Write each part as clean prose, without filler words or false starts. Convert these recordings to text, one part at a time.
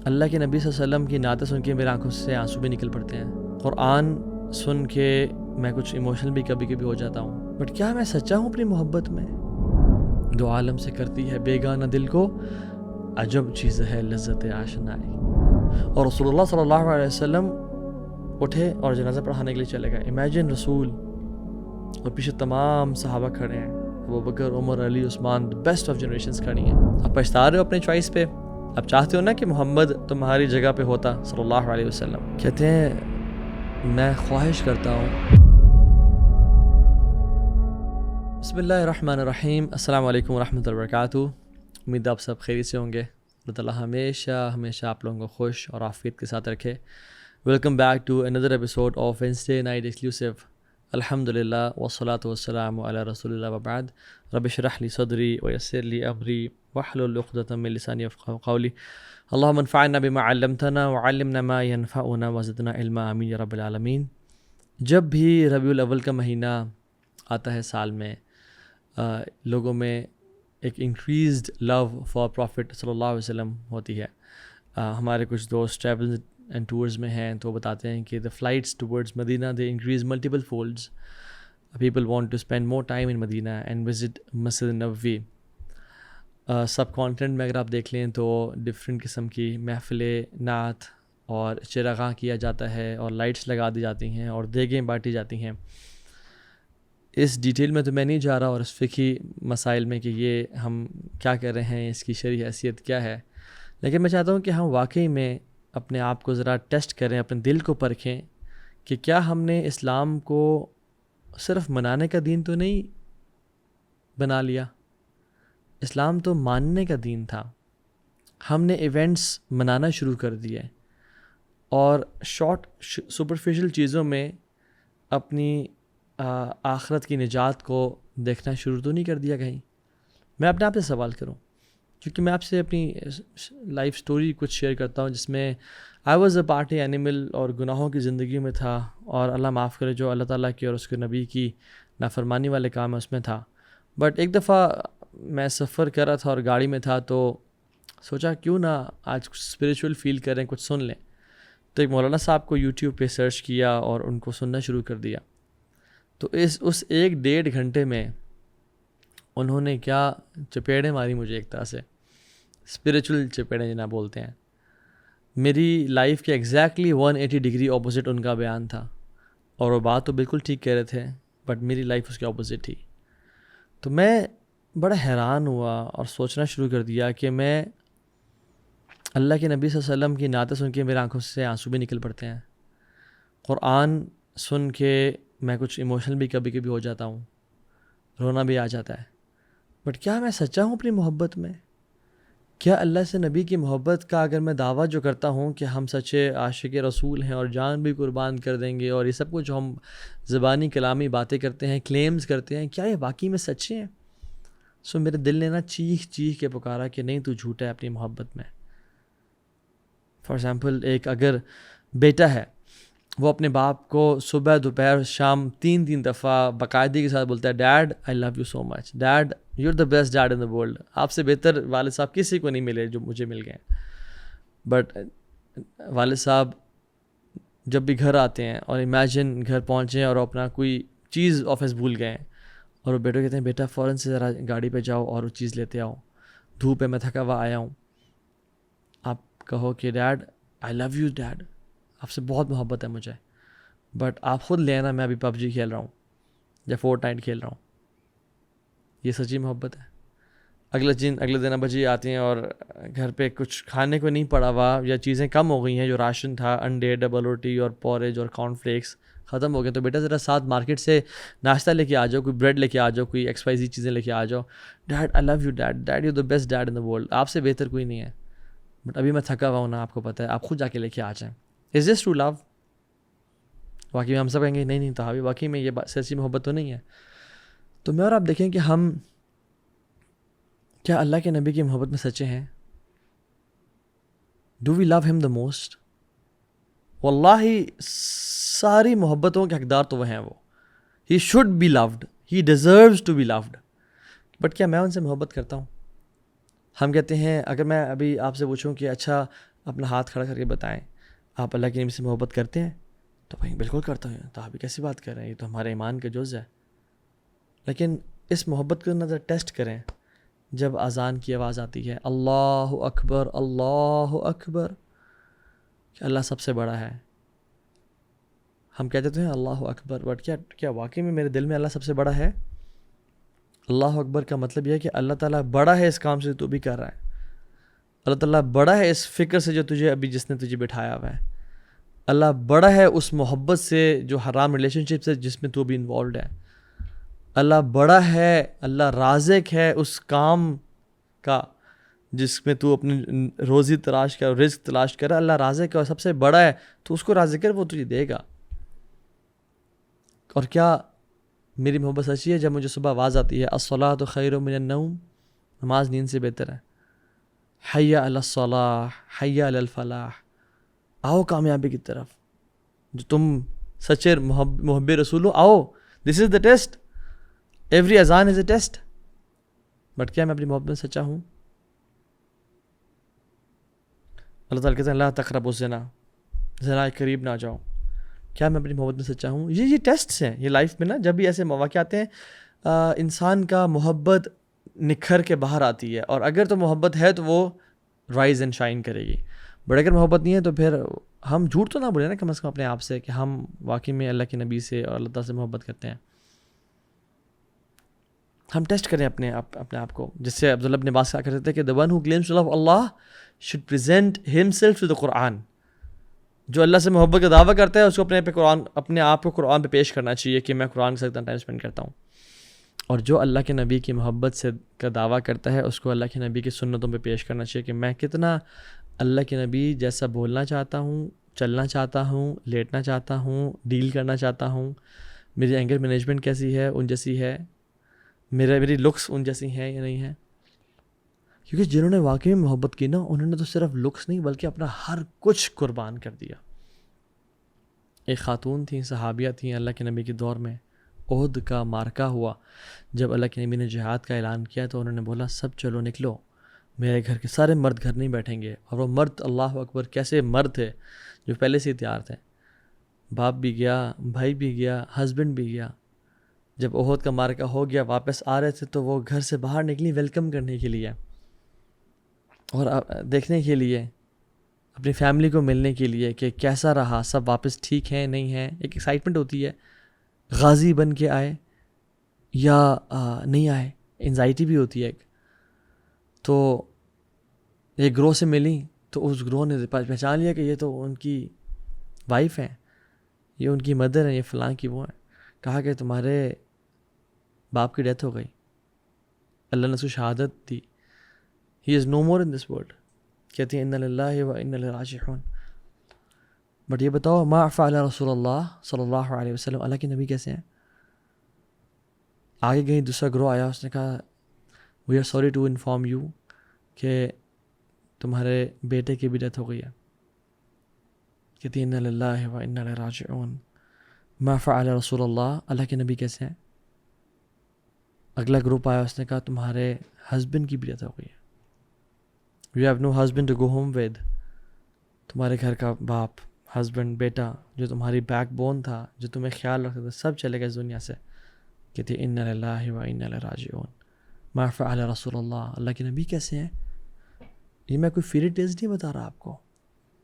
اللہ کے نبی صلی اللہ علیہ وسلم کی نعتیں سن کے میرے آنکھوں سے آنسو بھی نکل پڑتے ہیں. قرآن سن کے میں کچھ ایموشنل بھی کبھی کبھی ہو جاتا ہوں. بٹ کیا میں سچا ہوں اپنی محبت میں؟ دو عالم سے کرتی ہے بیگانہ دل کو، عجب چیز ہے لذت آشنائی. اور رسول اللہ صلی اللہ علیہ وسلم اٹھے اور جنازہ پڑھانے کے لیے چلے گئے. امیجن رسول اور پیچھے تمام صحابہ کھڑے ہیں، ابو بکر، عمر، علی، عثمان، بیسٹ آف جنریشنز کھڑی ہیں. آپ پچھتا رہے ہو اپنے چوائس پہ؟ آپ چاہتے ہو نا کہ محمد تمہاری جگہ پہ ہوتا صلی اللہ علیہ وسلم. کہتے ہیں میں خواہش کرتا ہوں. بسم اللہ الرحمن الرحیم. السلام علیکم ورحمۃ اللہ وبرکاتہ. امید آپ سب خیریت سے ہوں گے. اللہ تعالیٰ ہمیشہ آپ لوگوں کو خوش اور عافیت کے ساتھ رکھے. Welcome back to another episode of Wednesday night exclusive. الحمد للہ والصلاۃ والسلام علی رسول اللہ وبعد. رب اشرح لی صدری ویسر لی امری واحلل عقدۃ من لسانی یفقہوا قولی. اللہم انفعنا بما علمتنا وعلمنا ما ینفعنا وزدنا علما، آمین یا رب العالمین. جب بھی ربیع الاول کا مہینہ آتا ہے سال میں، لوگوں میں ایک انکریزڈ لو فار پروفٹ صلی اللہ علیہ وسلم ہوتی ہے. ہمارے کچھ دوست ٹریول اینڈ ٹورز میں ہیں تو بتاتے ہیں کہ the flights towards Medina they increase multiple folds. People want to spend more time in Medina and visit Masjid Nabawi. Sub continent میں اگر آپ دیکھ لیں تو ڈفرینٹ قسم کی محفلیں، نعت اور چراغاں کیا جاتا ہے اور لائٹس لگا دی جاتی ہیں اور دیگیں بانٹی جاتی ہیں. اس ڈیٹیل میں تو میں نہیں جا رہا اور اس فقہی مسائل میں کہ یہ ہم کیا کر رہے ہیں، اس کی شرعی حیثیت کیا ہے. لیکن میں چاہتا ہوں کہ ہم واقعی میں اپنے آپ کو ذرا ٹیسٹ کریں، اپنے دل کو پرکھیں کہ کیا ہم نے اسلام کو صرف منانے کا دین تو نہیں بنا لیا. اسلام تو ماننے کا دین تھا. ہم نے ایونٹس منانا شروع کر دیے اور شارٹ سپرفیشل چیزوں میں اپنی آخرت کی نجات کو دیکھنا شروع تو نہیں کر دیا کہیں. میں اپنے آپ سے سوال کروں، کیونکہ میں آپ سے اپنی لائف سٹوری کچھ شیئر کرتا ہوں جس میں I was a party animal اور گناہوں کی زندگی میں تھا، اور اللہ معاف کرے جو اللہ تعالیٰ کی اور اس کے نبی کی نافرمانی والے کام ہے اس میں تھا. بٹ ایک دفعہ میں سفر کر رہا تھا اور گاڑی میں تھا تو سوچا کیوں نہ آج کچھ اسپریچول فیل کریں، کچھ سن لیں. تو ایک مولانا صاحب کو یوٹیوب پہ سرچ کیا اور ان کو سننا شروع کر دیا. تو اس 1-1.5 گھنٹے میں انہوں نے کیا چپیڑیں ماری مجھے، ایک طرح سے اسپریچول چپیڑیں جنہیں بولتے ہیں. میری لائف کے ایگزیکٹلی 180 ڈگری اپوزٹ ان کا بیان تھا، اور وہ بات تو بالکل ٹھیک کہہ رہے تھے بٹ میری لائف اس کے اپوزٹ تھی. تو میں بڑا حیران ہوا اور سوچنا شروع کر دیا کہ میں اللہ کے نبی صلی اللہ علیہ وسلم کی نعتیں سن کے میرے آنکھوں سے آنسو بھی نکل پڑتے ہیں. قرآن سن کے میں کچھ ایموشنل بھی کبھی کبھی ہو جاتا ہوں، رونا بھی آ جاتا ہے. بٹ کیا میں سچا ہوں اپنی محبت میں؟ کیا اللہ سے نبی کی محبت کا اگر میں دعویٰ جو کرتا ہوں کہ ہم سچے عاشق رسول ہیں اور جان بھی قربان کر دیں گے، اور یہ سب کچھ جو ہم زبانی کلامی باتیں کرتے ہیں، کلیمز کرتے ہیں، کیا یہ واقعی میں سچے ہیں؟ میرے دل نے نا چیخ کے پکارا کہ نہیں، تو جھوٹا ہے اپنی محبت میں. فار ایگزامپل، ایک اگر بیٹا ہے، وہ اپنے باپ کو صبح دوپہر شام 3 دفعہ باقاعدگی کے ساتھ بولتا ہے dad I love you so much, dad you are the best dad in the world. آپ سے بہتر والد صاحب کسی کو نہیں ملے جو مجھے مل گئے. بٹ والد صاحب جب بھی گھر آتے ہیں اور امیجن گھر پہنچے اور اپنا کوئی چیز آفس بھول گئے ہیں، اور وہ بیٹے کہتے ہیں بیٹا فوراً سے ذرا گاڑی پہ جاؤ اور وہ چیز لیتے آؤ، دھوپ ہے میں تھکا ہوا آیا ہوں. آپ کہو کہ dad I love you dad, آپ سے بہت محبت ہے مجھے، بٹ آپ خود لے آنا، میں ابھی PUBG کھیل رہا ہوں یا فورٹنائٹ کھیل رہا ہوں. یہ سچی محبت ہے؟ اگلے دن ابا جی آتے ہیں اور گھر پہ کچھ کھانے کو نہیں پڑا ہوا یا چیزیں کم ہو گئی ہیں، جو راشن تھا انڈے، ڈبل روٹی اور پوریج اور کارن فلیکس ختم ہو گئے، تو بیٹا ذرا ساتھ مارکیٹ سے ناشتہ لے کے آ جاؤ، کوئی بریڈ لے کے آ جاؤ، کوئی XYZ چیزیں لے کے آ جاؤ. Dad I love you dad, dad you the best dad in the world, آپ سے بہتر کوئی نہیں ہے، بٹ ابھی میں تھکا ہوا ہوں نا، آپ کو پتہ ہے، آپ خود جا کے لے کے آ جائیں. از دس ٹرو لو؟ واقعی میں ہم سب کہیں گے نہیں تو واقعی میں یہ سچی محبت تو نہیں ہے. تو میں اور آپ دیکھیں کہ ہم کیا اللہ کے نبی کی محبت میں سچے ہیں؟ ڈو وی لو ہم دا موسٹ؟ واللہ ساری محبتوں کے حقدار تو وہ ہیں، وہ ہی should be loved, he deserves to be loved. But کیا میں ان سے محبت کرتا ہوں؟ ہم کہتے ہیں، اگر میں ابھی آپ سے پوچھوں کہ اچھا اپنا ہاتھ کھڑا کر کے بتائیں آپ اللہ کے نبی سے محبت کرتے ہیں؟ تو بھائی بالکل کرتا ہوں. تو آپ کیسی بات کر رہے ہیں، یہ تو ہمارے ایمان کا جز ہے. لیکن اس محبت کو نظر ٹیسٹ کریں جب اذان کی آواز آتی ہے اللہ اکبر اللہ اکبر، کہ اللہ سب سے بڑا ہے. ہم کہتے تو ہیں اللہ اکبر، بٹ کیا واقعی میں میرے دل میں اللہ سب سے بڑا ہے؟ اللہ اکبر کا مطلب یہ ہے کہ اللہ تعالیٰ بڑا ہے اس کام سے تو بھی کر رہا ہے. اللہ تعالیٰ بڑا ہے اس فکر سے جو تجھے ابھی جس نے تجھے بٹھایا ہوا ہے. اللہ بڑا ہے اس محبت سے جو حرام ریلیشن شپ سے جس میں تو بھی انوالوڈ ہے. اللہ بڑا ہے، اللہ رازق ہے اس کام کا جس میں تو اپنی روزی تلاش کر، رزق تلاش کر. اللہ رازق ہے اور سب سے بڑا ہے، تو اس کو رازق کر، وہ تجھے دے گا. اور کیا میری محبت سچی ہے جب مجھے صبح آواز آتی ہے الصلاۃ خیر من النوم، نماز نیند سے بہتر ہے. حی علی الصلاح حی علی الفلاح، آؤ کامیابی کی طرف. جو تم سچے محب رسول ہو، آؤ، دس از دا ٹیسٹ. ایوری اذان از اے ٹیسٹ. بٹ کیا میں اپنی محبت میں سچا ہوں؟ اللہ تعالیٰ کہتے ہیں لا تقربوا الزنا، زنا کے قریب نہ جاؤ. کیا میں اپنی محبت میں سچا ہوں؟ یہ ٹیسٹس ہیں. یہ لائف میں نا جب بھی ایسے مواقع آتے ہیں انسان کا محبت نکھر کے باہر آتی ہے. اور اگر تو محبت ہے تو وہ رائز اینڈ شائن کرے گی. بٹ اگر محبت نہیں ہے تو پھر ہم جھوٹ تو نہ بولیں نا کم از کم اپنے آپ سے کہ ہم واقعی میں اللہ کے نبی سے اور اللہ تعالیٰ سے محبت کرتے ہیں. ہم ٹیسٹ کریں اپنے آپ کو. جس سے عبداللہ ابن عباس کہا کرتے تھے کہ the one who claims to love Allah should present himself to the Quran. جو اللہ سے محبت کا دعویٰ کرتا ہے اس کو اپنے آپ کو قرآن پہ پیش کرنا چاہیے کہ میں قرآن کے ساتھ ٹائم اسپینڈ کرتا ہوں. اور جو اللہ کے نبی کی محبت سے کا دعویٰ کرتا ہے اس کو اللہ کے نبی کی سنتوں پہ پیش کرنا چاہیے کہ میں کتنا اللہ کے نبی جیسا بولنا چاہتا ہوں، چلنا چاہتا ہوں، لیٹنا چاہتا ہوں، ڈیل کرنا چاہتا ہوں. میری اینگر مینجمنٹ کیسی ہے، ان جیسی ہے. میری لکس ان جیسی ہیں یا نہیں ہیں. کیونکہ جنہوں نے واقعی میں محبت کی نا انہوں نے تو صرف لکس نہیں بلکہ اپنا ہر کچھ قربان کر دیا. ایک خاتون تھیں، صحابیہ تھیں اللہ کے نبی کے دور میں. احد کا مارکہ ہوا، جب اللہ کے نبی نے جہاد کا اعلان کیا تو انہوں نے بولا سب چلو نکلو، میرے گھر کے سارے مرد گھر نہیں بیٹھیں گے. اور وہ مرد اللہ اکبر کیسے مرد تھے جو پہلے سے ہی تیار تھے. باپ بھی گیا، بھائی بھی گیا، ہسبینڈ بھی گیا. جب احد کا مارکہ ہو گیا واپس آ رہے تھے تو وہ گھر سے باہر نکلی ویلکم کرنے کے لیے اور دیکھنے کے لیے، اپنی فیملی کو ملنے کے لیے کہ کیسا رہا، سب واپس ٹھیک ہیں نہیں ہیں. ایک ایکسائٹمنٹ ہوتی ہے، غازی بن کے آئے یا نہیں آئے، انزائٹی بھی ہوتی ہے ایک. تو ایک گروہ سے ملی تو اس گروہ نے پہچان لیا کہ یہ تو ان کی وائف ہیں، یہ ان کی مدر ہیں، یہ فلاں کی وہ ہیں. کہا کہ تمہارے باپ کی ڈیتھ ہو گئی، اللہ نے اس کو شہادت دی. ہی از نو مور ان دس ورلڈ. کہتی ہیں انا للہ و انا الیہ راجعون. بٹ یہ بتاؤ ما فعل رسول اللہ صلی اللہ علیہ وسلم، اللہ کے نبی کیسے ہیں؟ آگے گئی، دوسرا گروہ آیا، اس نے کہا we are sorry to inform you کہ تمہارے بیٹے کی بھی ڈیتھ ہو گئی ہے. کہتی انا للہ و انا الیہ راجعون. ما فعل رسول اللہ، اللہ کے نبی کیسے ہیں؟ اگلا گروپ آیا، اس نے کہا تمہارے ہسبینڈ کی بھی ڈیتھ ہو گئی ہے. You have no husband to go home with. تمہارے گھر کا باپ، ہسبینڈ، بیٹا جو تمہاری بیک بون تھا، جو تمہیں خیال رکھتا تھا، سب چلے گئے اس دنیا سے. کہتے ہیں انا للہ و انا الیہ راجعون. ما فعل رسول اللہ، اللہ کے نبی کیسے ہیں؟ یہ میں کوئی فیری ٹیلز نہیں بتا رہا آپ کو.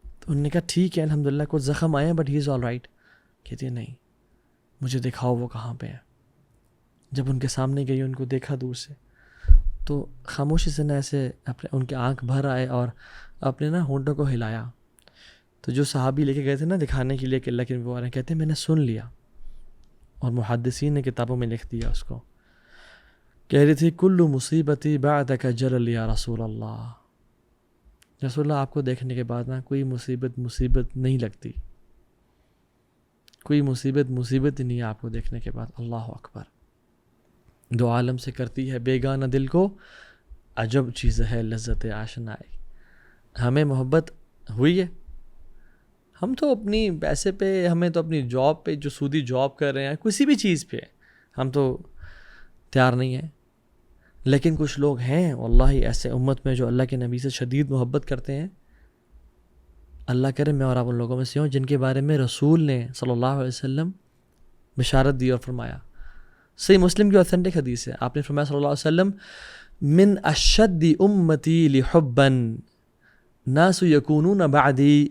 تو انہوں نے کہا ٹھیک ہے الحمدللہ کچھ زخم آئے ہیں but he is all right. کہتے ہیں نہیں، مجھے دکھاؤ وہ کہاں پہ ہے. جب ان کے سامنے گئی، ان کو دیکھا دور سے تو خاموشی سے نہ ایسے ان کے آنکھ بھر آئے اور اپنے نا ہونٹوں کو ہلایا. تو جو صحابی لے کے گئے تھے نا دکھانے کے لیے کہ اللہ کے نبی آ رہے ہیں، کہتے ہیں میں نے سن لیا اور محدثین نے کتابوں میں لکھ دیا اس کو. کہہ رہی تھی کل مصیبتی بعدک جلل یا رسول اللہ. رسول اللہ آپ کو دیکھنے کے بعد نا کوئی مصیبت نہیں لگتی، کوئی مصیبت ہی نہیں ہے آپ کو دیکھنے کے بعد. اللہ اکبر. دو عالم سے کرتی ہے بیگانہ دل کو، عجب چیز ہے لذت آشنائی. ہمیں محبت ہوئی ہے، ہم تو اپنی پیسے پہ، ہمیں تو اپنی جاب پہ جو سودی جاب کر رہے ہیں کسی بھی چیز پہ ہم تو تیار نہیں ہیں. لیکن کچھ لوگ ہیں واللہ ایسے امت میں جو اللہ کے نبی سے شدید محبت کرتے ہیں. اللہ کرے میں اور آپ ان لوگوں میں سے ہوں جن کے بارے میں رسول نے صلی اللہ علیہ وسلم بشارت دی اور فرمایا. صحیح مسلم کی اوتھینٹک حدیث ہے. آپ نے فرمایا صلی اللہ علیہ وسلم من اشد امتی لحبا ناس یکونون بعدی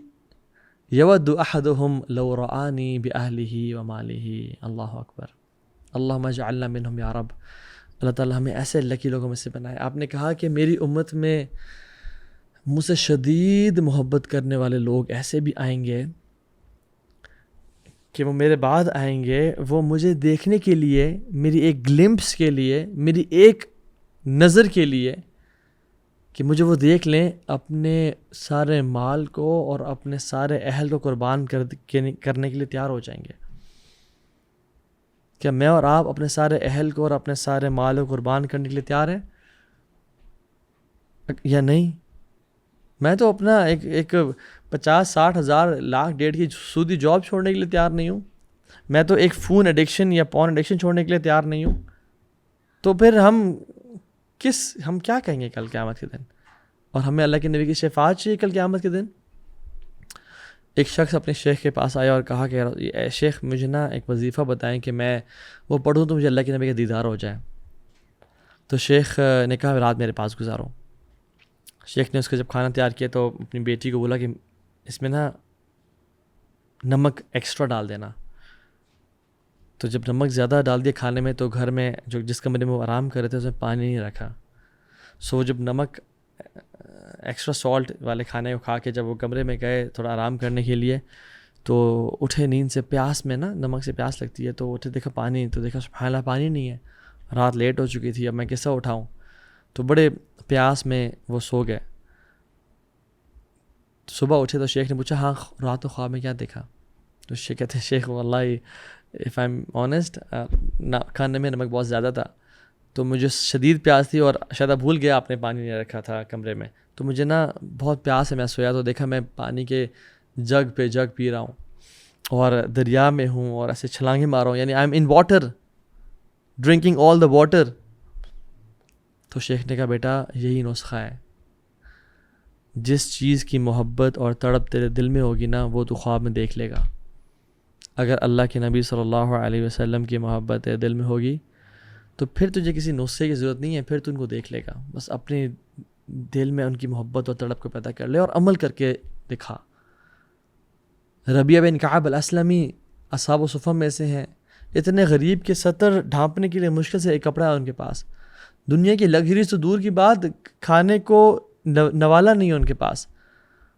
یود احدهم لو رآنی باہلہ ومالہ. اللہ اکبر. اللہم اجعلنا منہم یا رب. اللہ تعالیٰ ہمیں ایسے لکی لوگوں میں سے بنائے. آپ نے کہا کہ میری امت میں مجھ سے شدید محبت کرنے والے لوگ ایسے بھی آئیں گے کہ وہ میرے بعد آئیں گے, وہ مجھے دیکھنے کے لیے, میری ایک گلمپس کے لیے, میری ایک نظر کے لیے کہ مجھے وہ دیکھ لیں, اپنے سارے مال کو اور اپنے سارے اہل کو قربان کرنے کے لیے تیار ہو جائیں گے. کیا میں اور آپ اپنے سارے اہل کو اور اپنے سارے مال کو قربان کرنے کے لیے تیار ہیں یا نہیں؟ میں تو اپنا ایک 50-60 ہزار لاکھ ڈیڑھ کی سودی جاب چھوڑنے کے لیے تیار نہیں ہوں. میں تو ایک فون ایڈکشن یا پون ایڈکشن چھوڑنے کے لیے تیار نہیں ہوں. تو پھر ہم کیا کہیں گے کل قیامت کے دن؟ اور ہمیں اللہ کے نبی کی شفاعت چاہیے کل قیامت کے دن. ایک شخص اپنے شیخ کے پاس آیا اور کہا کہ اے شیخ مجھے نا ایک وظیفہ بتائیں کہ میں وہ پڑھوں تو مجھے اللہ کے نبی کا دیدار ہو جائے. تو شیخ نے کہا رات میرے پاس گزارو. شیخ نے اس کا جب کھانا تیار کیا تو اپنی بیٹی کو بولا کہ اس میں نا نمک ایکسٹرا ڈال دینا. تو جب نمک زیادہ ڈال دیا کھانے میں تو گھر میں جس کمرے میں وہ آرام کر رہے تھے اس میں پانی نہیں رکھا. سو جب نمک ایکسٹرا سالٹ والے کھانے کو کھا کے جب وہ کمرے میں گئے تھوڑا آرام کرنے کے لیے تو اٹھے نیند سے, پیاس میں نا نمک سے پیاس لگتی ہے, تو اٹھے دیکھا پانی, تو دیکھا سبحان اللہ پانی نہیں ہے, رات لیٹ ہو چکی تھی, اب میں کیسا اٹھاؤں. تو بڑے پیاس میں وہ سو گئے. صبح اٹھے تو شیخ نے پوچھا ہاں رات کو خواب میں کیا دیکھا؟ تو شیخ کہتے ہیں شیخ واللہ اف آئی ایم آنیسٹ کھانے میں نمک بہت زیادہ تھا تو مجھے شدید پیاس تھی اور شاید بھول گیا آپ نے پانی نہیں رکھا تھا کمرے میں, تو مجھے نا بہت پیاس ہے. میں سویا تو دیکھا میں پانی کے جگ پہ جگ پی رہا ہوں اور دریا میں ہوں اور ایسے چھلانگیں مار رہا ہوں, یعنی I am in water drinking all the water. تو شیخ نے کہا بیٹا یہی نسخہ ہے, جس چیز کی محبت اور تڑپ تیرے دل میں ہوگی نا وہ تو خواب میں دیکھ لے گا. اگر اللہ کے نبی صلی اللہ علیہ وسلم کی محبت تیرے دل میں ہوگی تو پھر تجھے کسی نسخے کی ضرورت نہیں ہے, پھر تو ان کو دیکھ لے گا. بس اپنے دل میں ان کی محبت اور تڑپ کو پیدا کر لے اور عمل کر کے دکھا. ربیعہ بن کعب الاسلمی اصحاب و صفہ میں سے ہیں, اتنے غریب کے سطر ڈھانپنے کے لیے مشکل سے ایک کپڑا ہے ان کے پاس, دنیا کی لگژری سے دور کی بات, کھانے کو نوالا نہیں ہے ان کے پاس,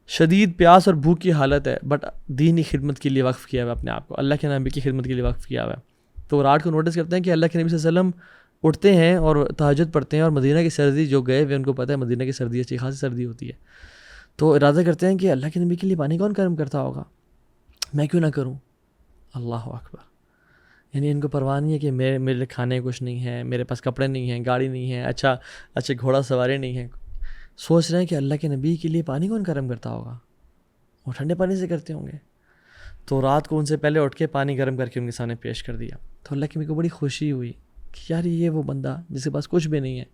شدید پیاس اور بھوک کی حالت ہے, بٹ دینی خدمت کے لیے وقف کیا ہوا ہے اپنے آپ کو, اللہ کے نبی کی خدمت کے لیے وقف کیا ہوا ہے. تو رات کو نوٹس کرتے ہیں کہ اللہ کے نبی صلی اللہ علیہ وسلم اٹھتے ہیں اور تہجد پڑھتے ہیں, اور مدینہ کی سردی جو گئے ہوئے ان کو پتہ ہے مدینہ کی سردی اچھی خاصی سردی ہوتی ہے, تو ارادہ کرتے ہیں کہ اللہ کے نبی کے لیے پانی کون گرم کرتا ہوگا, میں کیوں نہ کروں. اللہ اکبر. یعنی ان کو پرواہ نہیں ہے کہ میرے لیے کھانے کچھ نہیں ہے, میرے پاس کپڑے نہیں ہیں, گاڑی نہیں ہے, اچھے گھوڑا سواری نہیں ہے. سوچ رہے ہیں کہ اللہ کے نبی کے لیے پانی کون گرم کرتا ہوگا, وہ ٹھنڈے پانی سے کرتے ہوں گے. تو رات کو ان سے پہلے اٹھ کے پانی گرم کر کے ان کے سامنے پیش کر دیا. تو اللہ کے نبی کو بڑی خوشی ہوئی کہ یار یہ وہ بندہ جس کے پاس کچھ بھی نہیں ہے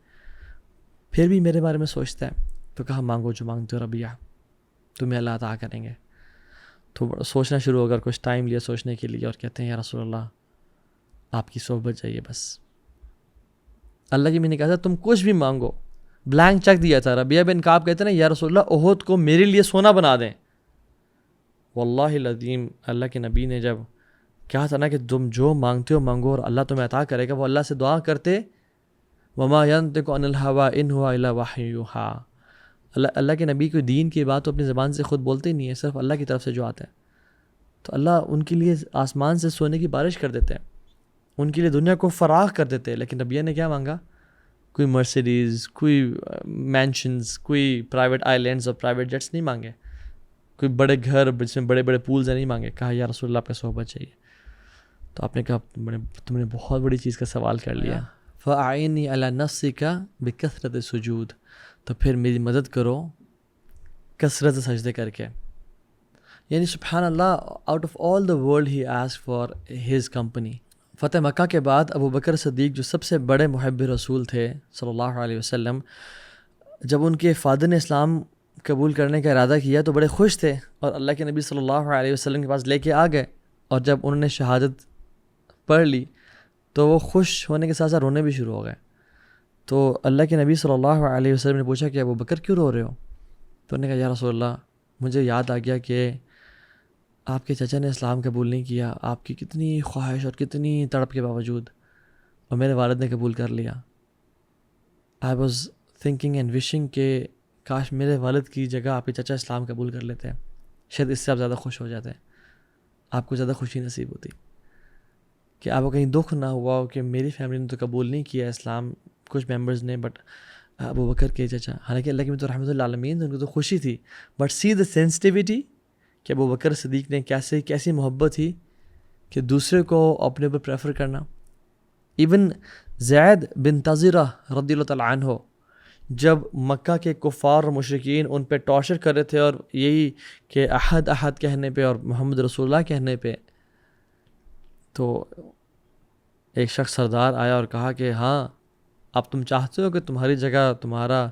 پھر بھی میرے بارے میں سوچتا ہے. تو کہا مانگو جو مانگتے ہو ربیعہ, تمہیں اللہ عطا کریں گے. تو سوچنا شروع ہو کر کچھ ٹائم لیا سوچنے کے لیے, اور کہتے ہیں یا رسول اللہ آپ کی صحبت چاہیے بس. اللہ کی میں نے کہا تھا تم کچھ بھی مانگو, بلینک چیک دیا تھا. ربیعہ بن کعب کہتے ہیں نا یا رسول اللہ احد کو میرے لیے سونا بنا دیں. واللہ العظیم اللہ کے نبی نے جب کہا تھا نا کہ تم جو مانگتے ہو مانگو اور اللہ تمہیں عطا کرے گا, وہ اللہ سے دعا کرتے وما ينطق عن الهوى ان هو الا وحی یوحی. اللہ کے نبی کوئی دین کی بات تو اپنی زبان سے خود بولتے ہی نہیں ہے, صرف اللہ کی طرف سے جو آتا ہے. تو اللہ ان کے لیے آسمان سے سونے کی بارش کر دیتے ہیں, ان کے لیے دنیا کو فراخ کر دیتے ہیں. لیکن ربیعہ نے کیا مانگا؟ کوئی مرسیڈیز, کوئی مینشنز, کوئی پرائیویٹ آئی لینڈز اور پرائیویٹ جیٹس نہیں مانگے, کوئی بڑے گھر جس میں بڑے بڑے پولز ہیں نہیں مانگے. کہا یا رسول اللہ آپ کا صحبت چاہیے. تو آپ نے کہا تم نے بہت بڑی چیز کا سوال کر لیا. فَأَعِنِّي عَلَى نَفْسِكَ بِكَثْرَةِ السُّجُودِ, تو پھر میری مدد کرو کثرت سجدے کر کے. یعنی سبحان اللہ, out of all the world he ask for his company. فتح مکہ کے بعد ابو بکر صدیق جو سب سے بڑے محب رسول تھے صلی اللہ علیہ وسلم, جب ان کے فادر نے اسلام قبول کرنے کا ارادہ کیا تو بڑے خوش تھے اور اللہ کے نبی صلی اللہ علیہ وسلم کے پاس لے کے آ گئے، اور جب انہوں نے شہادت پڑھ لی تو وہ خوش ہونے کے ساتھ ساتھ رونے بھی شروع ہو گئے. تو اللہ کے نبی صلی اللہ علیہ وسلم نے پوچھا کہ ابو بکر کیوں رو رہے ہو؟ تو انہوں نے کہا یا رسول اللہ مجھے یاد آ گیا کہ آپ کے چچا نے اسلام قبول نہیں کیا، آپ کی کتنی خواہش اور کتنی تڑپ کے باوجود، اور میرے والد نے قبول کر لیا. I was thinking and wishing کہ کاش میرے والد کی جگہ آپ کے چچا اسلام قبول کر لیتے ہیں، شاید اس سے آپ زیادہ خوش ہو جاتے ہیں، آپ کو زیادہ خوشی نصیب ہوتی کہ آپ کو کہیں دکھ نہ ہوا ہو کہ میری فیملی نے تو قبول نہیں کیا اسلام، کچھ ممبرز نے، بٹ ابو بکر کے چچا، حالانکہ اللہ کی تو رحمۃ اللہ عالمین ان کو تو خوشی تھی، بٹ سی دا سینسٹیوٹی کہ ابو بکر صدیق نے کیسی محبت تھی کہ دوسرے کو اپنے اوپر پریفر کرنا. ایون زید بن تزرہ رضی اللہ تعالیٰ عنہ جب مکہ کے کفار اور مشرکین ان پہ ٹارچر کر رہے تھے، اور یہی کہ احد احد کہنے پہ اور محمد رسول اللہ کہنے پہ، تو ایک شخص سردار آیا اور کہا کہ ہاں اب تم چاہتے ہو کہ تمہاری جگہ تمہارا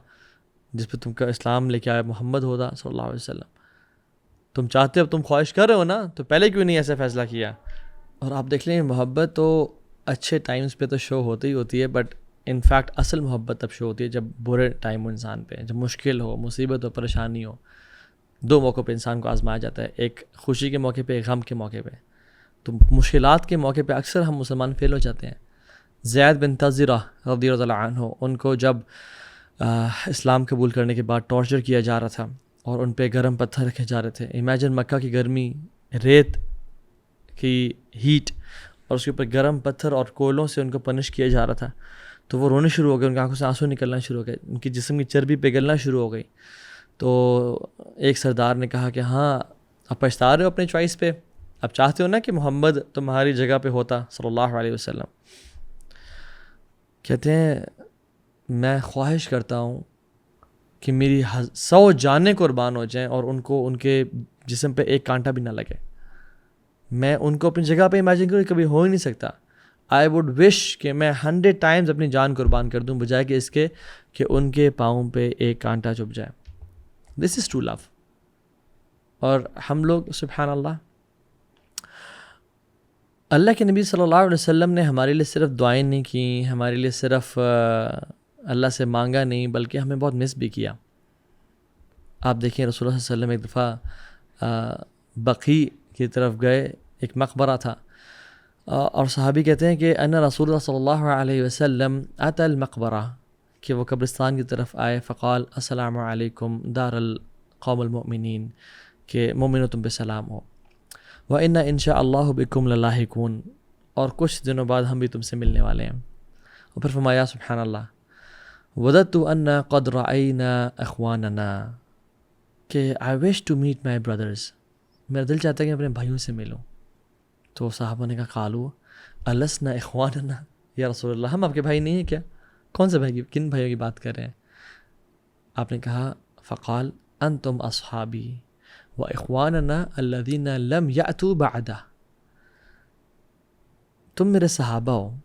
جس پہ تم کا اسلام لے کے آیا محمد ہوتا صلی اللہ علیہ وسلم، تم چاہتے ہو، اب تم خواہش کر رہے ہو نا، تو پہلے کیوں نہیں ایسا فیصلہ کیا؟ اور آپ دیکھ لیں محبت تو اچھے ٹائمز پہ تو شو ہوتی ہی ہوتی ہے، بٹ ان فیکٹ اصل محبت تب شو ہوتی ہے جب برے ٹائم ہو انسان پہ، جب مشکل ہو، مصیبت ہو، پریشانی ہو. دو موقع پہ انسان کو آزمایا جاتا ہے، ایک خوشی کے موقع پہ، ایک غم کے موقع پہ. تو مشکلات کے موقع پہ اکثر ہم مسلمان فیل ہو جاتے ہیں. زید بن تزرہ رضی اللہ عنہ، ان کو جب اسلام قبول کرنے کے بعد ٹارچر کیا جا رہا تھا اور ان پہ گرم پتھر رکھے جا رہے تھے. امیجن مکہ کی گرمی، ریت کی ہیٹ، اور اس کے اوپر گرم پتھر اور کوئلوں سے ان کو پنش کیا جا رہا تھا. تو وہ رونے شروع ہو گئے، ان کی آنکھوں سے آنسو نکلنا شروع ہو گئے، ان کی جسم کی چربی پگھلنا شروع ہو گئی. تو ایک سردار نے کہا کہ ہاں اب پچھتا رہے ہو اپنے چوائس پہ، اب چاہتے ہو نا کہ محمد تمہاری جگہ پہ ہوتا صلی اللہ علیہ وسلم. کہتے ہیں میں خواہش کرتا ہوں کہ میری 100 جانیں قربان ہو جائیں اور ان کو ان کے جسم پہ ایک کانٹا بھی نہ لگے. میں ان کو اپنی جگہ پہ امیجن کروں، کبھی ہو ہی نہیں سکتا. آئی ووڈ وش کہ میں 100 ٹائمز اپنی جان قربان کر دوں بجائے کہ اس کے کہ ان کے پاؤں پہ ایک کانٹا چبھ جائے. دس از ٹرو لو. اور ہم لوگ سبحان اللہ کے نبی صلی اللہ علیہ وسلم نے ہمارے لیے صرف دعائیں نہیں کیں، ہمارے لیے صرف اللہ سے مانگا نہیں، بلکہ ہمیں بہت مس بھی کیا. آپ دیکھیں رسول اللہ صلی اللہ علیہ وسلم ایک دفعہ بقیع کی طرف گئے، ایک مقبرہ تھا، اور صحابی کہتے ہیں کہ ان رسول اللہ صلی اللہ علیہ وسلم اتی المقبرہ، کہ وہ قبرستان کی طرف آئے، فقال السلام علیکم دار القوم المؤمنین، کہ مومنو تم پہ سلام ہو، وَإِنَّ إِنْ شَاءَ اللَّهُ بِكُمْ لَلَاحِقُونَ، اور کچھ دنوں بعد ہم بھی تم سے ملنے والے ہیں. اور پھر فرمایا سبحان اللہ وَدَدْتُ أَنَّا قَدْ رَأَيْنَا إِخْوَانَنَا، کہ I wish to meet my brothers، میرا دل چاہتا ہے کہ میں اپنے بھائیوں سے ملوں. تو صحابہ نے کہا قالوا أَلَسْنَا إِخْوَانَنَا، یا رسول اللہ ہم آپ کے بھائی نہیں ہیں کیا؟ کون سے بھائی، کن بھائیوں کی بات کر رہے ہیں؟ آپ نے کہا فقال أَنْتُمْ أَصْحَابِي وَإِخْوَانَنَا الَّذِينَ لَمْ يَأْتُوا بَعْدَ، تم میرے صحابہ ہو،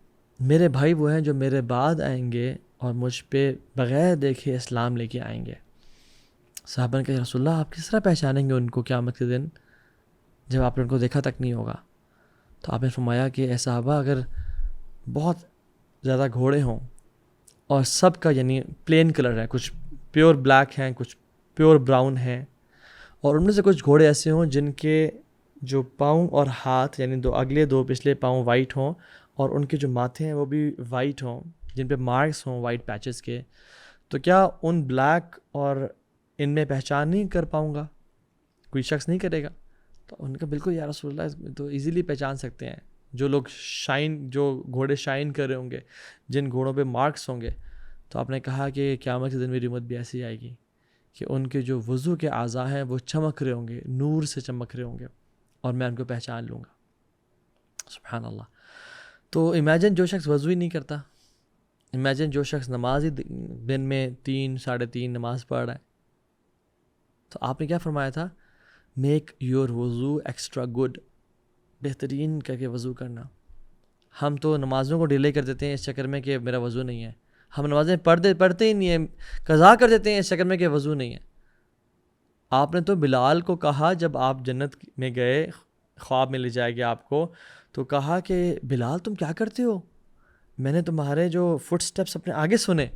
میرے بھائی وہ ہیں جو میرے بعد آئیں گے اور مجھ پہ بغیر دیکھے اسلام لے کے آئیں گے. صحابہ نے کہا رسول اللہ آپ کس طرح پہچانیں گے ان کو قیامت کے دن جب آپ نے ان کو دیکھا تک نہیں ہوگا؟ تو آپ نے فرمایا کہ اے صحابہ اگر بہت زیادہ گھوڑے ہوں اور سب کا یعنی پلین کلر ہے، کچھ پیور بلیک ہیں، کچھ پیور براؤن ہیں، اور ان میں سے کچھ گھوڑے ایسے ہوں جن کے جو پاؤں اور ہاتھ یعنی اگلے دو پچھلے پاؤں وائٹ ہوں، اور ان کے جو ماتھے ہیں وہ بھی وائٹ ہوں، جن پہ مارکس ہوں وائٹ پیچز کے، تو کیا ان بلیک اور ان میں پہچان نہیں کر پاؤں گا؟ کوئی شخص نہیں کرے گا؟ تو ان کا بالکل یا رسول اللہ تو ایزیلی پہچان سکتے ہیں، جو لوگ جو گھوڑے شائن کر رہے ہوں گے، جن گھوڑوں پہ مارکس ہوں گے. تو آپ نے کہا کہ قیامت کے دن میری امت بھی ایسی آئے گی کہ ان کے جو وضو کے اعضاء ہیں وہ چمک رہے ہوں گے، نور سے چمک رہے ہوں گے، اور میں ان کو پہچان لوں گا. سبحان اللہ. تو امیجن جو شخص وضو ہی نہیں کرتا، امیجن جو شخص نماز ہی دن میں 3 ساڑھے 3 نماز پڑھ رہا ہے، تو آپ نے کیا فرمایا تھا؟ میک یور وضو ایکسٹرا گڈ، بہترین کر کے وضو کرنا. ہم تو نمازوں کو ڈیلے کر دیتے ہیں اس چکر میں کہ میرا وضو نہیں ہے. ہم نمازیں پڑھتے ہی نہیں ہیں، قضا کر دیتے ہیں اس چکر میں کہ وضو نہیں ہے. آپ نے تو بلال کو کہا جب آپ جنت میں گئے، خواب میں لے جائے گیا آپ کو، تو کہا کہ بلال تم کیا کرتے ہو، میں نے تمہارے جو فٹ سٹیپس اپنے آگے سنے.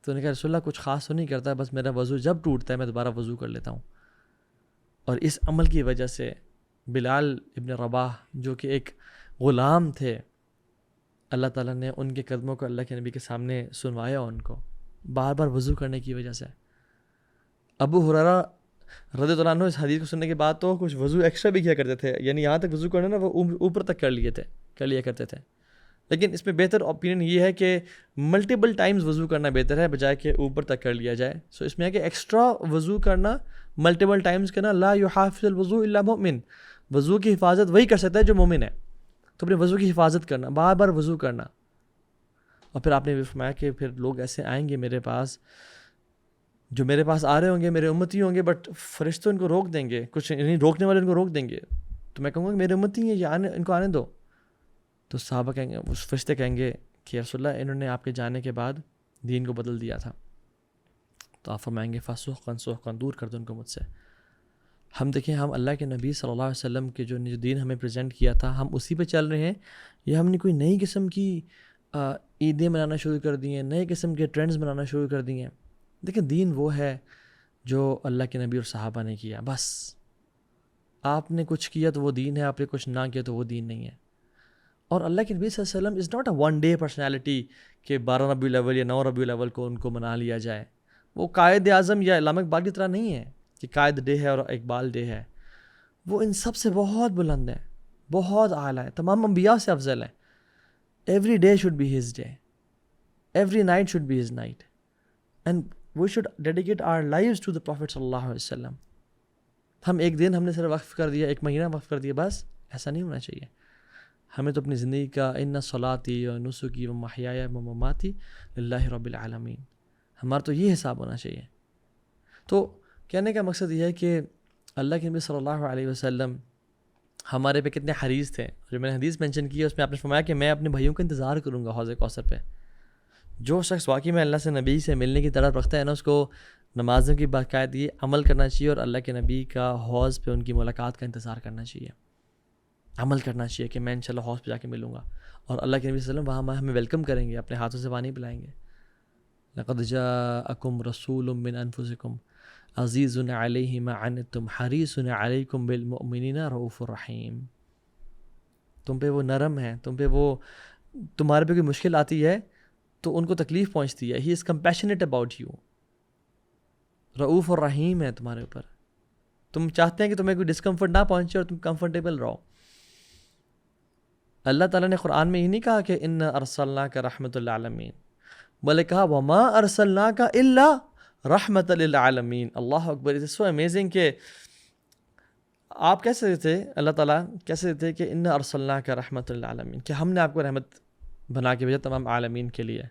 تو نے کہا رسول اللہ کچھ خاص تو نہیں کرتا، بس میرا وضو جب ٹوٹتا ہے میں دوبارہ وضو کر لیتا ہوں. اور اس عمل کی وجہ سے بلال ابن رباح جو کہ ایک غلام تھے، اللہ تعالیٰ نے ان کے قدموں کو اللہ کے نبی کے سامنے سنوایا ان کو بار بار وضو کرنے کی وجہ سے. ابو ہریرہ رضی اللہ عنہ اس حدیث کو سننے کے بعد تو کچھ وضو ایکسٹرا بھی کیا کرتے تھے، یعنی یہاں تک وضو کرنا نا وہ اوپر تک کر لیا کرتے تھے. لیکن اس میں بہتر اوپینین یہ ہے کہ ملٹیپل ٹائمز وضو کرنا بہتر ہے بجائے کہ اوپر تک کر لیا جائے. سو اس میں ہے کہ ایکسٹرا وضو کرنا، ملٹیپل ٹائمز کرنا. لا یحافظ الوضو الا مؤمن، وضو کی حفاظت وہی کر سکتا ہے جو مومن ہے. تو اپنے وضو کی حفاظت کرنا، بار بار وضو کرنا. اور پھر آپ نے بھی فرمایا کہ پھر لوگ ایسے آئیں گے میرے پاس، جو میرے پاس آ رہے ہوں گے میرے امتی ہوں گے، بٹ فرشتے ان کو روک دیں گے، کچھ یعنی روکنے والے ان کو روک دیں گے. تو میں کہوں گا کہ میرے امتی ہیں، یہ ان کو آنے دو. تو صحابہ کہیں گے، اس فرشتے کہیں گے کہ رسول اللہ انہوں نے آپ کے جانے کے بعد دین کو بدل دیا تھا. تو آپ فرمائیں گے فسحقا دور کر دو ان کو مجھ سے. ہم دیکھیں، ہم اللہ کے نبی صلی اللہ علیہ وسلم کے جو دین ہمیں پریزنٹ کیا تھا ہم اسی پہ چل رہے ہیں، یا ہم نے کوئی نئی قسم کی عیدیں منانا شروع کر دی ہیں، نئے قسم کے ٹرینڈز منانا شروع کر دی ہیں. دیکھیں دین وہ ہے جو اللہ کے نبی اور صحابہ نے کیا. بس آپ نے کچھ کیا تو وہ دین ہے، آپ نے کچھ نہ کیا تو وہ دین نہیں ہے. اور اللہ کے نبی صلی اللہ علیہ وسلم is not a one day personality کہ 12 ربیع الاول یا 9 ربیع الاول کو ان کو منا لیا جائے. وہ قائد اعظم یا علامہ اقبال کی طرح نہیں ہے کہ قائد ڈے ہے اور اقبال ڈے ہے. وہ ان سب سے بہت بلند ہے، بہت اعلیٰ ہے، تمام انبیاء سے افضل ہے. Every day should be his day, every night should be his night, and we should dedicate our lives to the prophet صلی اللہ علیہ وسلم. ہم ایک دن ہم نے صرف وقف کر دیا، ایک مہینہ وقف کر دیا، بس ایسا نہیں ہونا چاہیے. ہمیں تو اپنی زندگی کا ان صلاتی و نسکی و محیای و مماتی للہ رب العالمین، ہمارا تو یہ حساب ہونا چاہیے. تو کہنے کا مقصد یہ ہے کہ اللہ کے نبی صلی اللہ علیہ وسلم ہمارے پہ کتنے حریص تھے. جو میں نے حدیث مینشن کی ہے اس میں آپ نے فرمایا کہ میں اپنے بھائیوں کا انتظار کروں گا حوض کوثر پہ. جو شخص واقعی میں اللہ سے نبی سے ملنے کی طرف رکھتا ہے نا، اس کو نمازوں کی باقاعدگی عمل کرنا چاہیے اور اللہ کے نبی کا حوض پہ ان کی ملاقات کا انتظار کرنا چاہیے، عمل کرنا چاہیے کہ میں انشاءاللہ حوض پہ جا کے ملوں گا. اور اللہ کے نبی صلی اللہ علیہ وسلم وہاں ہمیں ویلکم کریں گے، اپنے ہاتھوں سے پانی پلائیں گے. لقد جاءکم رسول من انفسکم عزیز علیہ ما عنتم حریص علیکم بالمؤمنین رؤوف الرحیم. تم پہ وہ نرم ہے، تم پہ وہ، تمہارے پہ کوئی مشکل آتی ہے تو ان کو تکلیف پہنچتی ہے. ہی از کمپیشنیٹ اباؤٹ یو، رؤوف الرحیم ہے تمہارے اوپر. تم چاہتے ہیں کہ تمہیں کوئی ڈسکمفرٹ نہ پہنچے اور تم کمفرٹیبل رہو. اللہ تعالیٰ نے قرآن میں یہ نہیں کہا کہ ان ارسلناک رحمۃ للعالمین، بلکہ کہا وما ارسلناک الا رحمۃ للعالمین. اللہ اکبر. اٹ از سو امیزنگ کہ آپ کیسے تھے، اللہ تعالیٰ کیسے تھے کہ ان ارسلناک رحمۃ للعالمین، کہ ہم نے آپ کو رحمت بنا کے بھیجا تمام عالمین کے لیے.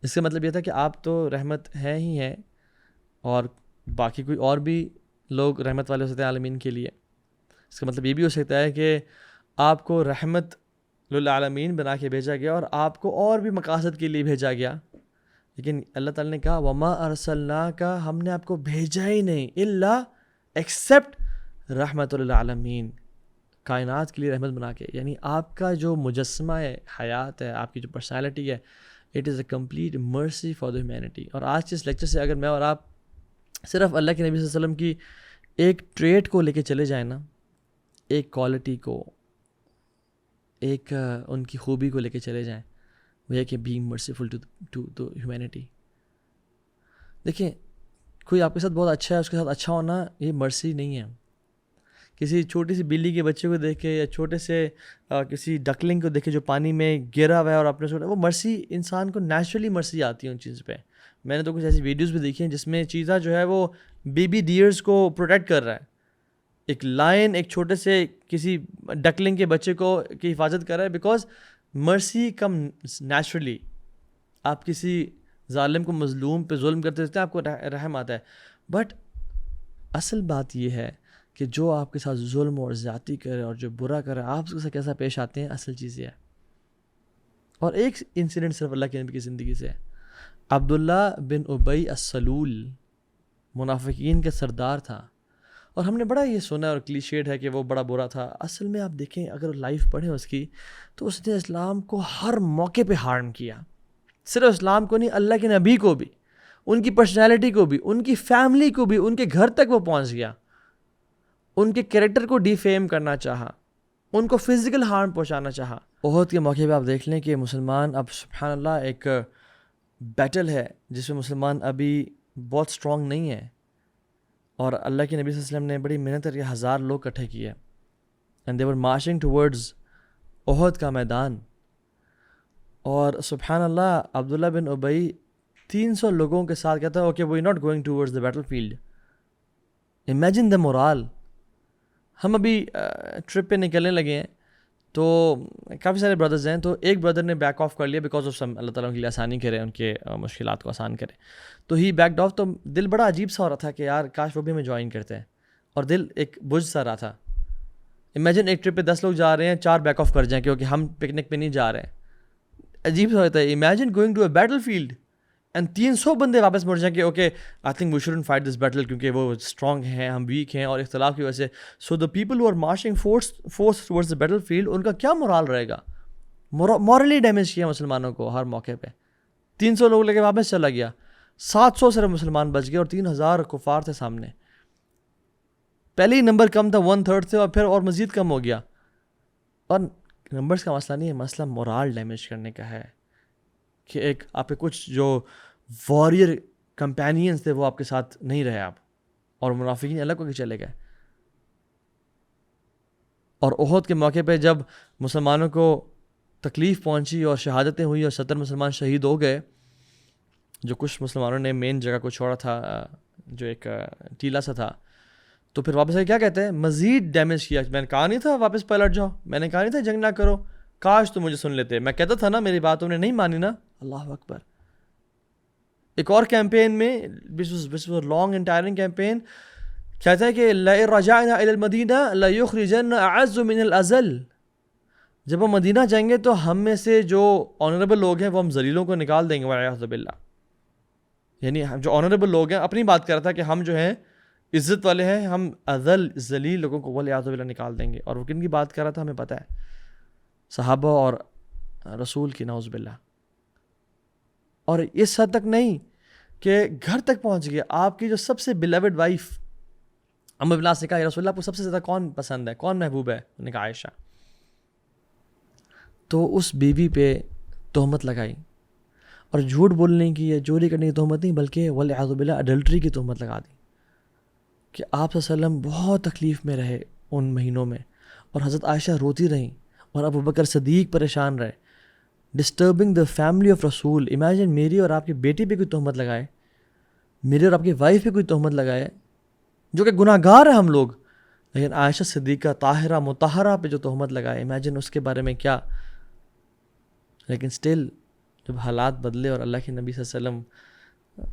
اس کا مطلب یہ تھا کہ آپ تو رحمت ہیں ہی ہیں، اور باقی کوئی اور بھی لوگ رحمت والے ہو سکتے ہیں عالمین کے لیے. اس کا مطلب یہ بھی ہو سکتا ہے کہ آپ کو رحمت للعالمین بنا کے بھیجا گیا اور آپ کو اور بھی مقاصد کے لیے بھیجا گیا. لیکن اللہ تعالیٰ نے کہا وما ارسلناک، ہم نے آپ کو بھیجا ہی نہیں الا ایکسیپٹ رحمت للعالمین، کائنات کے لیے رحمت بنا کے. یعنی آپ کا جو مجسمہ ہے، حیات ہے، آپ کی جو پرسنالٹی ہے، اٹ از اے کمپلیٹ مرسی فار دا ہیومینٹی. اور آج کے اس لیکچر سے اگر میں اور آپ صرف اللہ کے نبی صلی اللہ علیہ وسلم کی ایک ٹریٹ کو لے کے چلے جائیں نا، ایک کوالٹی کو، ایک ان کی خوبی کو لے کے چلے جائیں، وہ ہے کہ بینگ مرسیفل ٹو ہیومینٹی. دیکھیں کوئی آپ کے ساتھ بہت اچھا ہے، اس کے ساتھ اچھا ہونا یہ مرسی نہیں ہے. کسی چھوٹی سی بلی کے بچے کو دیکھ کے یا چھوٹے سے کسی ڈکلنگ کو دیکھے جو پانی میں گرا ہوا ہے اور اپنے وہ مرسی، انسان کو نیچرلی مرسی آتی ہے ان چیز پہ. میں نے تو کچھ ایسی ویڈیوز بھی دیکھی ہیں جس میں چیزا جو ہے وہ بیبی ڈیئرز کو پروٹیکٹ کر رہا ہے. ایک لائن ایک چھوٹے سے کسی ڈکلنگ کے بچے کو کی حفاظت کر رہا ہے، بیکاز مرسی کم نیچرلی. آپ کسی ظالم کو، مظلوم پہ ظلم کرتے رہتے ہیں، آپ کو رحم آتا ہے. بٹ اصل بات یہ ہے کہ جو آپ کے ساتھ ظلم اور زیادتی کرے اور جو برا کرے، آپ اس کے ساتھ کیسا پیش آتے ہیں، اصل چیز یہ ہے. اور ایک انسیڈنٹ صرف اللہ کے نبی کی زندگی سے ہے. عبداللہ بن ابی السلول منافقین کا سردار تھا. اور ہم نے بڑا یہ سنا اور کلیشیڈ ہے کہ وہ بڑا برا تھا. اصل میں آپ دیکھیں اگر لائف پڑھیں اس کی تو اس نے اسلام کو ہر موقع پہ ہارم کیا. صرف اسلام کو نہیں، اللہ کے نبی کو بھی، ان کی پرسنالٹی کو بھی، ان کی فیملی کو بھی، ان کے گھر تک وہ پہنچ گیا. ان کے کریکٹر کو ڈیفیم کرنا چاہا، ان کو فزیکل ہارم پہنچانا چاہا. احد کے موقع پہ آپ دیکھ لیں کہ مسلمان اب سبحان اللہ ایک بیٹل ہے جس میں مسلمان ابھی بہت اسٹرانگ نہیں ہے. اور اللہ کے نبی صلی اللہ علیہ وسلم نے بڑی محنت کر کے 1000 لوگ اکٹھے کیے and they were marching towards Uhud کا میدان. اور سبحان اللہ عبداللہ بن ابی 300 لوگوں کے ساتھ کہتا ہے okay we not going towards the battle field. Imagine the morale. ہم ابھی ٹرپ پہ نکلنے لگے ہیں تو کافی سارے بردرز ہیں، تو ایک بردر نے بیک آف کر لیا بیکاز آف سم، اللہ تعالیٰ ان کے لیے آسانی کرے، ان کے مشکلات کو آسان کرے. تو ہی بیکڈ آف. تو دل بڑا عجیب سا ہو رہا تھا کہ یار کاش وہ بھی ہمیں جوائن کرتے ہیں، اور دل ایک بجھ سا رہا تھا. امیجن ایک ٹرپ پہ 10 لوگ جا رہے ہیں، 4 بیک آف کر جائیں کیونکہ ہم پکنک پہ نہیں جا رہے ہیں. عجیب سا ہوتا ہے. Imagine going to a battle field and 300 بندے واپس مڑ جائیں کہ okay I think we shouldn't fight this battle کیونکہ وہ اسٹرانگ ہیں، ہم ویک ہیں اور اختلاف کی وجہ سے. So the people who are marching forth towards the battle field, ان کا کیا مورال رہے گا؟ مورلی ڈیمیج کیا مسلمانوں کو ہر موقع پہ. 300 لوگ لے کے واپس چلا گیا، 700 صرف مسلمان بچ گئے اور 3000 کفار تھے سامنے. پہلے ہی نمبر کم تھا، 1/3 تھے، اور پھر اور مزید کم ہو گیا. اور نمبرز کا مسئلہ نہیں ہے، مسئلہ مورال ڈیمیج کرنے کا ہے کہ ایک آپ کے کچھ جو واریر کمپینینز تھے وہ آپ کے ساتھ نہیں رہے آپ، اور منافقین الگ ہو کے چلے گئے. اور احد کے موقع پہ جب مسلمانوں کو تکلیف پہنچی اور شہادتیں ہوئی اور 70 مسلمان شہید ہو گئے، جو کچھ مسلمانوں نے مین جگہ کو چھوڑا تھا جو ایک ٹیلا سا تھا، تو پھر واپس کیا کہتے ہیں مزید ڈیمیج کیا. میں نے کہا نہیں تھا واپس پلٹ جاؤ، میں نے کہا نہیں تھا جنگ نہ کرو، کاش تو مجھے سن لیتے، میں کہتا تھا نا میری بات تم نے نہیں مانی نا. اللہ اکبر. ایک اور کیمپین میں لانگ اینڈ ٹائرنگ کیمپین کہتا ہے کہ لَئِن رَجَعْنَا إِلَى الْمَدِينَةِ لَيُخْرِجَنَّ أَعَزُّ مِنَ الْأَذَلِّ. جب ہم مدینہ جائیں گے تو ہم میں سے جو آنریبل لوگ ہیں وہ ہم ذلیلوں کو نکال دیں گے وَعِيَاذُ بِاللَّہ. یعنی جو آنریبل لوگ ہیں، اپنی بات کر رہا تھا کہ ہم جو ہیں عزت والے ہیں، ہم اذل ذلیل لوگوں کو وَعِيَاذُ بِاللَّہ نکال دیں گے. اور وہ کن کی بات کر رہا تھا ہمیں پتہ ہے، صحابہ اور رسول کی، نعوذ باللہ. اور اس حد تک نہیں کہ گھر تک پہنچ گیا. آپ کی جو سب سے بیلوڈ وائف عمرو بن العاص نے کہا یا رسول اللہ آپ کو سب سے زیادہ کون پسند ہے، کون محبوب ہے؟ انہوں نے کہا عائشہ. تو اس بیوی پہ تہمت لگائی، اور جھوٹ بولنے کی یا چوری کرنے کی تہمت نہیں بلکہ والعیاذ باللہ اڈلٹری کی تہمت لگا دی کہ آپ صلی اللہ علیہ وسلم بہت تکلیف میں رہے ان مہینوں میں، اور حضرت عائشہ روتی رہیں، اور ابو بکر صدیق پریشان رہے. ڈسٹربنگ دا فیملی آف رسول. امیجن میری اور آپ کی بیٹی پہ کوئی تہمت لگائے، میری اور آپ کی وائف پہ کوئی تہمت لگائے، جو کہ گناہ گار ہیں ہم لوگ، لیکن عائشہ صدیقہ طاہرہ مطہرہ پہ جو تہمت لگائے، امیجن اس کے بارے میں کیا. لیکن سٹل جب حالات بدلے اور اللہ کے نبی صلی اللہ علیہ وسلم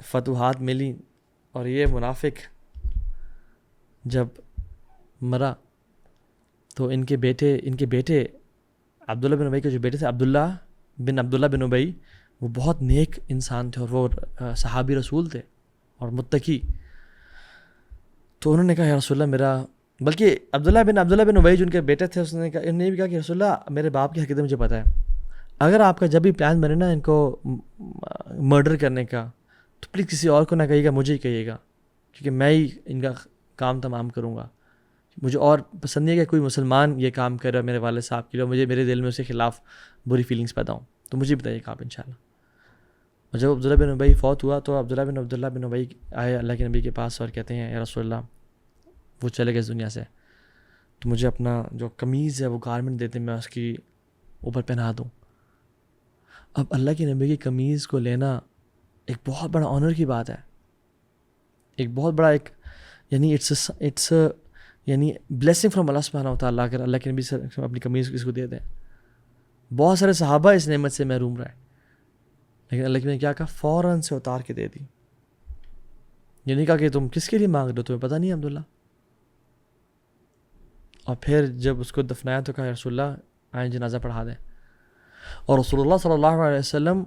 فتوحات ملی، اور یہ منافق جب مرا تو ان کے بیٹے عبداللہ بن ابی کے جو بیٹے تھے عبداللہ بن ابی، وہ بہت نیک انسان تھے اور وہ صحابی رسول تھے اور متقی. تو انہوں نے کہا یا رسول اللہ میرا، بلکہ عبداللہ بن ابی جو ان کے بیٹے تھے انہوں نے بھی کہا کہ رسول اللہ میرے باپ کی حقیقت مجھے پتہ ہے، اگر آپ کا جب بھی پلان بنے نا ان کو مرڈر کرنے کا تو پلیز کسی اور کو نہ کہیے گا، مجھے ہی کہیے گا، کیونکہ میں ہی ان کا کام تمام کروں گا. مجھے اور پسند نہیں ہے کہ کوئی مسلمان یہ کام کرے میرے والد صاحب کے لیے، مجھے میرے دل میں اس کے خلاف بری فیلنگس پیدا ہوں، تو مجھے بتائیے گا آپ انشاءاللہ. اور جب عبداللہ بن ابی فوت ہوا تو عبداللہ بن ابی آئے اللہ کے نبی کے پاس اور کہتے ہیں یا رسول اللہ وہ چلے گئے اس دنیا سے، تو مجھے اپنا جو قمیض ہے وہ گارمنٹ دیتے میں اس کی اوپر پہنا دوں. اب اللہ کے نبی کی قمیض کو لینا ایک بہت بڑا آنر کی بات ہے، ایک بہت بڑا ایک یعنی اٹس یعنی بلیسنگ فرام اللہ سبحانہ و تعالیٰ اگر اللہ کے نبی سے اپنی قمیض کسی کو دے دیں. بہت سارے صحابہ اس نعمت سے محروم رہے، لیکن اللہ کے نبی نے کیا کہا، فوراً سے اتار کے دے دی. یہ نہیں کہا کہ تم کس کے لیے مانگ رہے ہو، تمہیں پتہ نہیں ہے عبداللہ. اور پھر جب اس کو دفنایا تو کہا رسول اللہ آئیں جنازہ پڑھا دیں. اور رسول اللہ صلی اللہ علیہ وسلم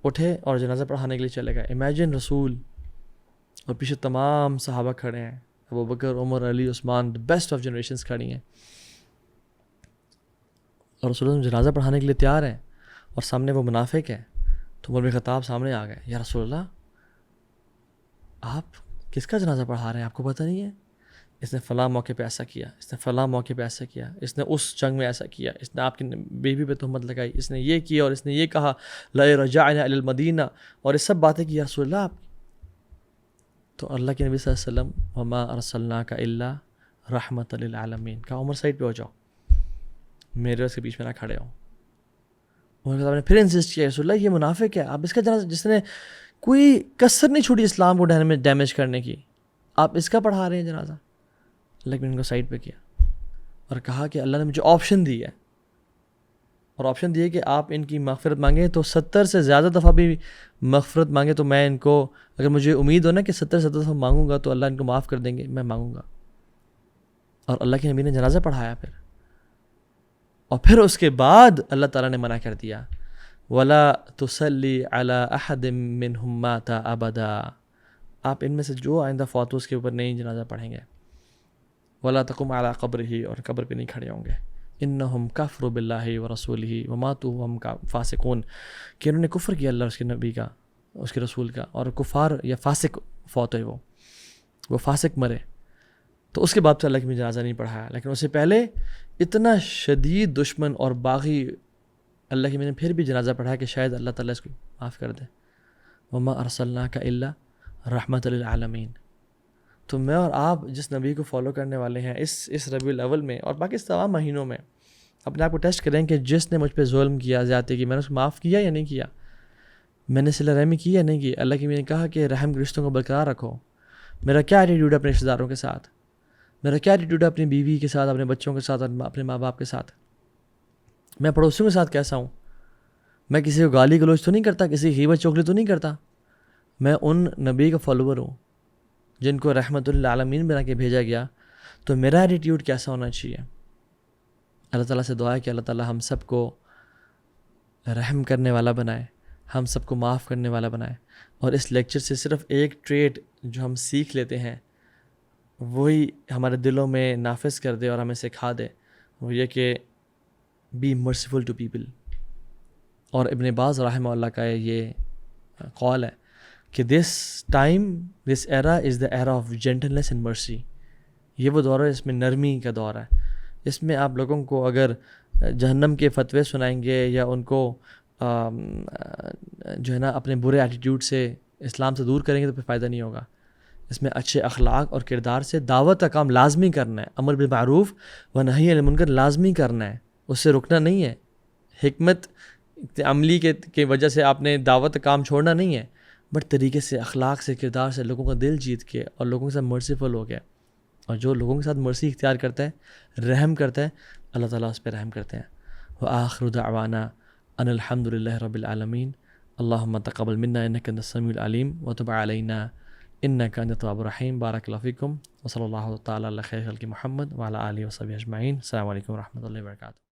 اٹھے اور جنازہ پڑھانے کے لیے چلے گئے. امیجن رسول اور پیچھے تمام صحابہ کھڑے ہیں، ابو بکر، عمر، علی، عثمان، the best of generations کھڑی ہیں، اور رسول اللہ جنازہ پڑھانے کے لیے تیار ہیں، اور سامنے وہ منافق ہے. تو عمر بن خطاب سامنے آ گئے، یا رسول اللہ آپ کس کا جنازہ پڑھا رہے ہیں، آپ کو پتہ نہیں ہے اس نے فلاں موقع پہ ایسا کیا، اس نے فلاں موقع پہ ایسا کیا، اس نے اس جنگ میں ایسا کیا، اس نے آپ کی بیوی پہ تہمت لگائی، اس نے یہ کیا، اور اس نے یہ کہا لَإِن رَجَعْنَا إِلَى الْمَدِينَةِ، اور یہ سب باتیں کی. یا رسول اللہ آپ، تو اللہ کے نبی صلی اللہ علیہ وسلم وَمَا أَرْسَلْنَاكَ إِلَّا رَحْمَةً لِلْعَالَمِينَ کہا عمر سائڈ پہ ہو جاؤ، میرے اس کے بیچ میں نہ کھڑے ہو. عمر صاحب نے پھر انسسٹ کیا، رسول اللہ یہ منافق ہے، آپ اس کا جنازہ، جس نے کوئی کسر نہیں چھوڑی اسلام کو ڈیمیج کرنے کی، آپ اس کا پڑھا رہے ہیں جنازہ. لیکن ان کو سائڈ پہ کیا اور کہا کہ اللہ نے مجھے آپشن دی ہے، اور آپشن دی ہے کہ آپ ان کی مغفرت مانگیں تو 70 سے زیادہ دفعہ بھی مغفرت مانگیں، تو میں ان کو، اگر مجھے امید ہو نا کہ 70 دفعہ مانگوں گا تو اللہ ان کو معاف کر دیں گے، میں مانگوں گا. اور اللہ کے نبی نے جنازہ پڑھایا پھر، اور پھر اس کے بعد اللہ تعالیٰ نے منع کر دیا وَلَا تُصَلِّ عَلَىٰ أَحَدٍ مِّنْهُمْ مَاتَ أَبَدًا، آپ ان میں سے جو آئندہ فوت ہو اس کے اوپر نہیں جنازہ پڑھیں گے. وَلَا تَقُمْ عَلَىٰ قَبْرِهِ، اور قبر پہ نہیں کھڑے ہوں گے. إِنَّهُمْ كَفْرُوا بِاللَّهِ وَرَسُولِهِ وَمَاتُوا وَهُمْ فَاسِقُونَ، کہ انہوں نے کفر کیا اللہ اور اس کے نبی کا، اس کے رسول کا، اور کفار یا فاسق فوت ہوئے، وہ فاسق مرے. تو اس کے بعد سے اللہ کی جنازہ نہیں پڑھایا. لیکن اس سے پہلے اتنا شدید دشمن اور باغی اللہ کی میں نے پھر بھی جنازہ پڑھایا کہ شاید اللہ تعالیٰ اس کو معاف کر دے. وَمَا أَرْسَلْنَاكَ إِلَّا رَحْمَةً لِلْعَالَمِينَ. تو میں اور آپ جس نبی کو فالو کرنے والے ہیں اس ربیع الاول میں اور باقی اس تمام مہینوں میں، اپنے آپ کو ٹیسٹ کریں کہ جس نے مجھ پہ ظلم کیا، زیادتی کی، میں نے اس کو معاف کیا یا نہیں کیا، میں نے صلہ رحمی کی یا نہیں کی. اللہ کی میں نے کہا کہ رحم کے رشتوں کو برقرار رکھو. میرا کیا ایٹیٹیوڈ ہے اپنے رشتہ داروں کے ساتھ، میرا کیا ایٹیٹیوڈ ہے اپنی بیوی کے ساتھ، اپنے بچوں کے ساتھ، اپنے ماں باپ کے ساتھ، میں پڑوسیوں کے ساتھ کیسا ہوں، میں کسی کو گالی گلوچ تو نہیں کرتا، کسی کی غیبت چغلی تو نہیں کرتا. میں ان نبی کا فالوور ہوں جن کو رحمت للعالمین بنا کے بھیجا گیا. تو میرا ایٹیٹیوڈ کیسا ہونا چاہیے. اللہ تعالیٰ سے دعا ہے کہ اللہ تعالیٰ ہم سب کو رحم کرنے والا بنائے، ہم سب کو معاف کرنے والا بنائے. اور اس لیکچر سے صرف ایک ٹریٹ جو ہم سیکھ لیتے ہیں وہی ہمارے دلوں میں نافذ کر دے اور ہمیں سکھا دے، وہ یہ کہ بی مرسیفل ٹو پیپل. اور ابن باز رحمہ اللہ کا یہ قول ہے کہ this era is the era of gentleness and mercy. یہ وہ دور ہے اس میں نرمی کا دور ہے. اس میں آپ لوگوں کو اگر جہنم کے فتوے سنائیں گے یا ان کو جو ہے نا اپنے برے ایٹیٹیوڈ سے اسلام سے دور کریں گے تو پھر فائدہ نہیں ہوگا. اس میں اچھے اخلاق اور کردار سے دعوت کا کام لازمی کرنا ہے، امر بالمعروف و نہی عن المنکر لازمی کرنا ہے، اس سے رکنا نہیں ہے. حکمت عملی کے وجہ سے آپ نے دعوت کا کام چھوڑنا نہیں ہے، بٹ طریقے سے، اخلاق سے، کردار سے لوگوں کا دل جیت کے اور لوگوں کے ساتھ مرسیفل ہو گیا. اور جو لوگوں کے ساتھ مرسی اختیار کرتا ہے، رحم کرتا ہے، اللہ تعالیٰ اس پہ رحم کرتے ہیں. وآخر دعوانا ان الحمد للہ رب العالمین. اللہم تقبل منا انک انت السمیع العلیم وتب علینا انک انت التواب الرحیم. بارک اللہ فیکم وصلی اللہ تعالیٰ علی خیر خلق محمد وعلی آلہ وصحبہ اجمعین. السلام علیکم ورحمۃ اللہ وبرکاتہ.